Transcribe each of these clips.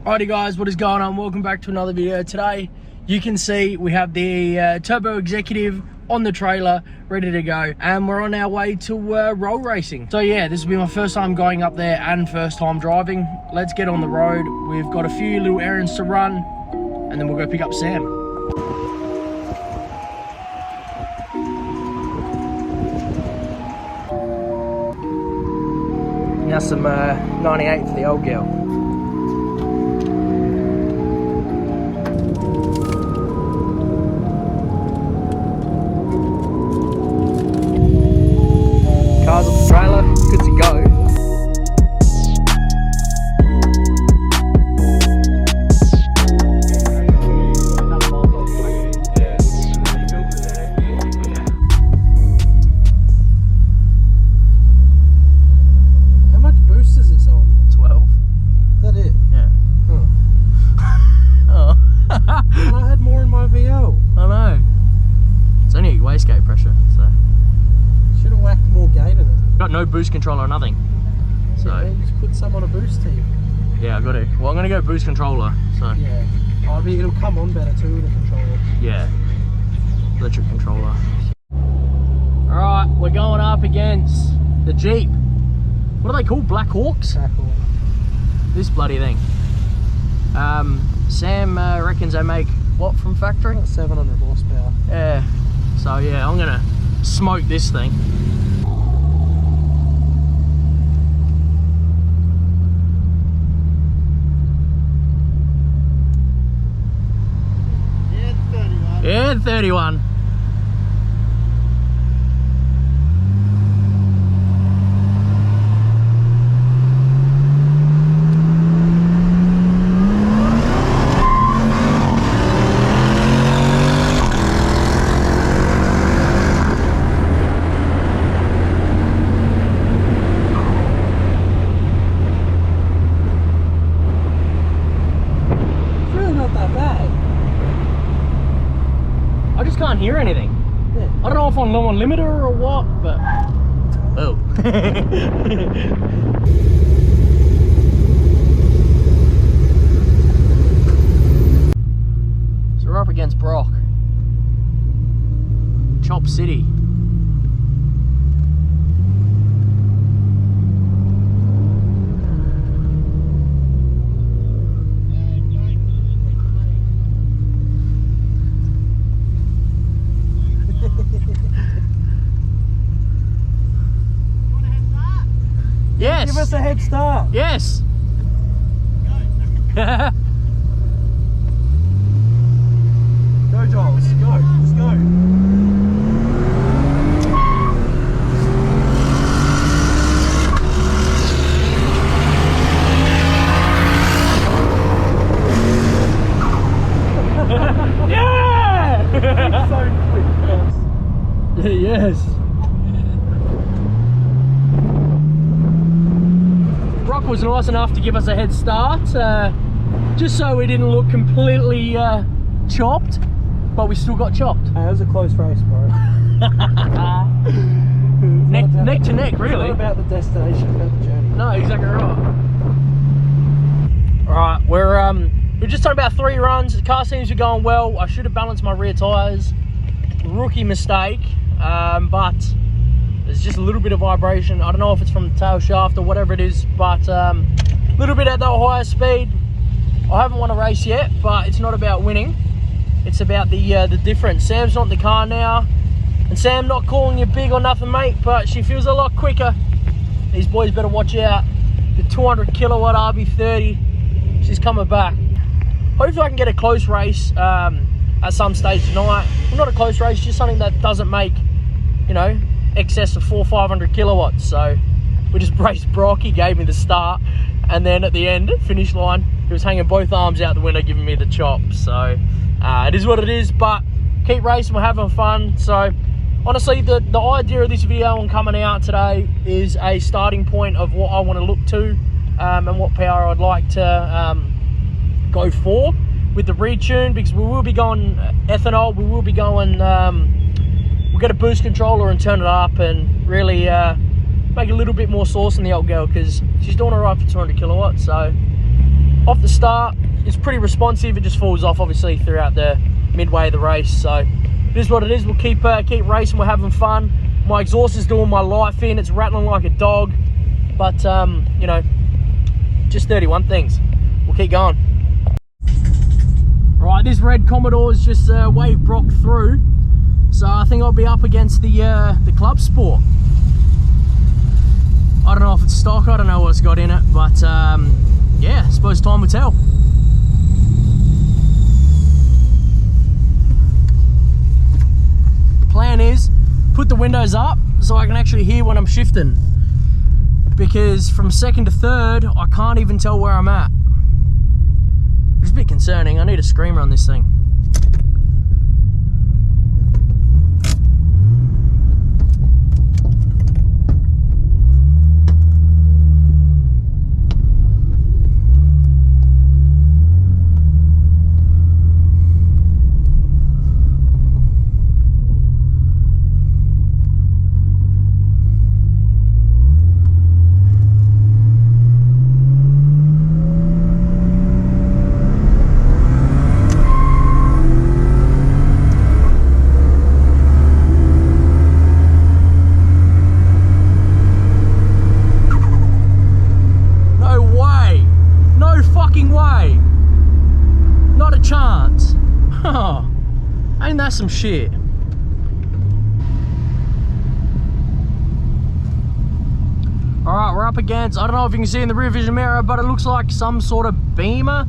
Alrighty guys, what is going on? Welcome back to another video. Today you can see we have the Turbo Executive on the trailer ready to go, and we're on our way to roll racing. So yeah, this will be my first time going up there and first time driving. Let's get on the road. We've got a few little errands to run and then we'll go pick up Sam. Now some 98 for the old girl. Cars on the trailer, good to go. How much boost is this on? 12. Is that it? Yeah. Oh. And I had more in my VO. I know. It's only a wastegate pressure, so. Should have whacked more gate in it. Got no boost control or nothing. So Yeah, just put some on a boost tip. yeah, I got it. Well, I'm gonna go boost controller. So Yeah. Oh, it'll come on better too with the controller. yeah, electric controller. All right, we're going up against the Jeep. What are they called? Black Hawks? Tackle. This bloody thing. Sam reckons they make what from factory? About 700 horsepower. Yeah. So yeah, I'm gonna smoke this thing. Yeah, 31. Yeah, 31. It's really not that bad. I just can't hear anything. Yeah. I don't know if I'm low on limiter or what, but oh. So we're up against Brock. Chop City. Yes. Give us a head start. Yes. Go, Giles. Go. Let's go. Yeah. So quick, guys. Yes. Brock was nice enough to give us a head start, just so we didn't look completely chopped, but we still got chopped. Hey, it was a close race, bro. neck to neck, It's really. not about the destination, about the journey. No, exactly right. Alright, we're just on about 3 runs. The car seems to be going well. I should have balanced my rear tyres. Rookie mistake, but there's just a little bit of vibration. I don't know if it's from the tail shaft or whatever it is, but a little bit at that higher speed. I haven't won a race yet, but it's not about winning. It's about the difference. Sam's not in the car now, and Sam, not calling you big or nothing, mate, but she feels a lot quicker. These boys better watch out. The 200 kilowatt RB30, she's coming back. Hopefully I can get a close race at some stage tonight. Well, not a close race, just something that doesn't make, you know, excess of 400 or 500 kilowatts. So we just braced Brock. He gave me the start, and then at the end, finish line, he was hanging both arms out the window giving me the chop. So it is what it is, but keep racing, we're having fun. So honestly, the idea of this video and coming out today is a starting point of what I want to look to and what power I'd like to go for with the retune, because we will be going ethanol, we will be going we'll get a boost controller and turn it up and really make a little bit more sauce in the old girl, because she's doing all right for 200 kilowatts. So off the start, it's pretty responsive. It just falls off obviously throughout the midway of the race. So it is what it is. We'll keep racing. We're having fun. My exhaust is doing my life in. It's rattling like a dog, but you know, just 31 things. We'll keep going. Right, this red Commodore's just wave Brock through, so I think I'll be up against the Club Sport. I don't know if it's stock. I don't know what's got in it, but yeah, I suppose time will tell. Plan is put the windows up so I can actually hear when I'm shifting, because from second to third I can't even tell where I'm at. It's a bit concerning. I need a screamer on this thing. Ain't that some shit? Alright, we're up against, I don't know if you can see in the rear vision mirror, but it looks like some sort of beamer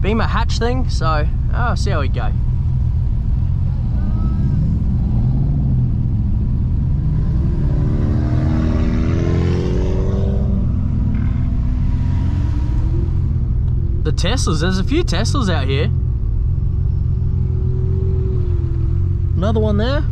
hatch thing, so I'll see how we go. The Teslas, there's a few Teslas out here. Another one there.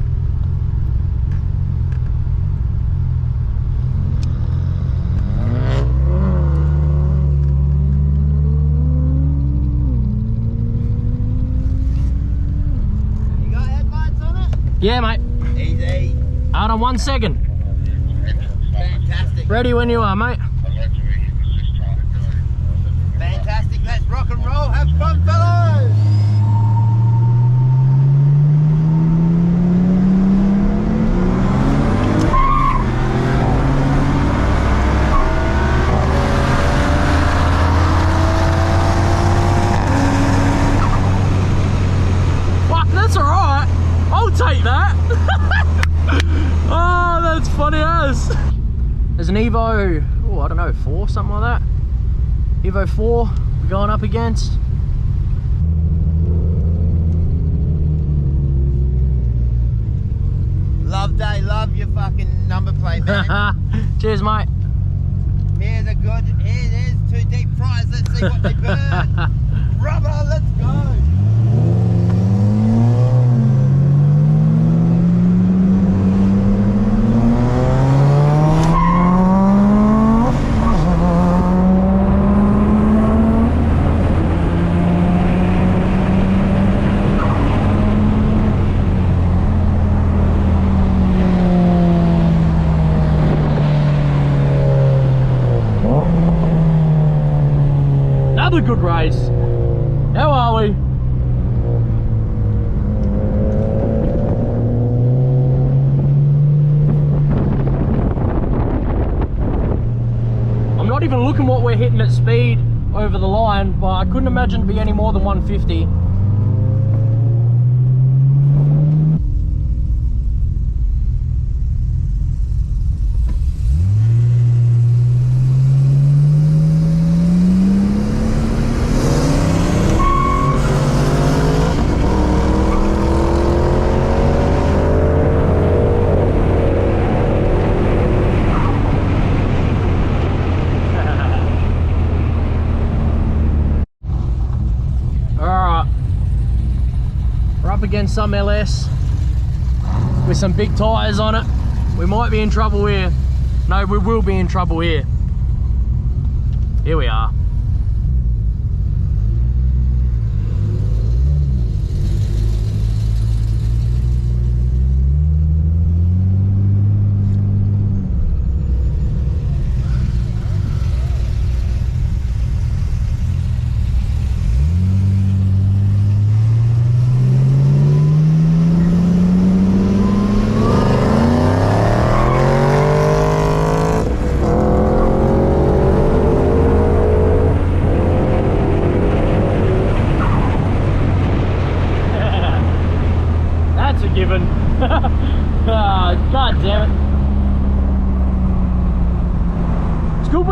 You got headlights on it? Yeah, mate. Easy. Hold on 1 second. Fantastic. Ready when you are, mate. Fantastic. Let's rock and roll. Have fun, fellas. Take that. Oh, that's funny as. There's an Evo, oh, I don't know, 4, something like that. Evo 4 we're going up against. Love day, love your fucking number plate, man. Cheers, mate. Here's a good, here's 2 deep fries. Let's see what they burn. Rubber, let's go. Another good race. How are we? I'm not even looking what we're hitting at speed over the line, but I couldn't imagine it to be any more than 150. Against some LS with some big tyres on it. We might be in trouble here. No, we will be in trouble here. Here we are.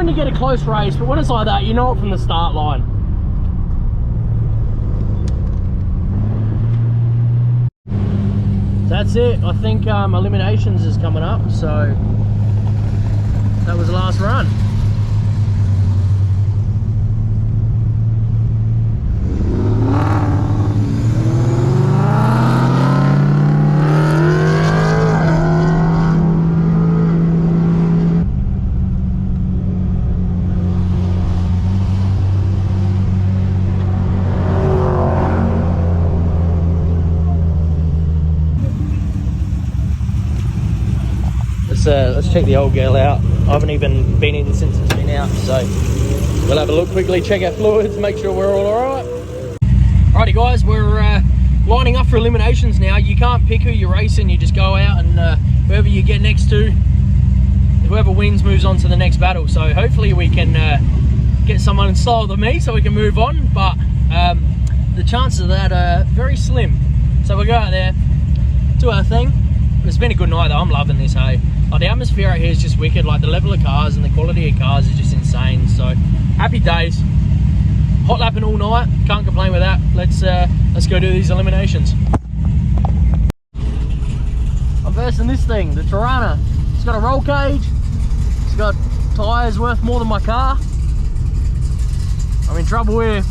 when you get a close race, but when it's like that, you know it from the start line. That's it. I think eliminations is coming up, so that was the last run. Let's check the old girl out. I haven't even been in since it's been out, so we'll have a look quickly, check our fluids, make sure we're all alright. Alrighty guys, we're lining up for eliminations now. You can't pick who you're racing, you just go out and whoever you get next to, whoever wins moves on to the next battle. So hopefully we can get someone in slower than me so we can move on, but the chances of that are very slim. So we'll go out there, do our thing. It's been a good night though, I'm loving this, hey. Oh, the atmosphere out here is just wicked, like the level of cars and the quality of cars is just insane. So, happy days. Hot lapping all night, can't complain with that. Let's go do these eliminations. I'm versing this thing, the Tirana. It's got a roll cage, it's got tyres worth more than my car. I'm in trouble here.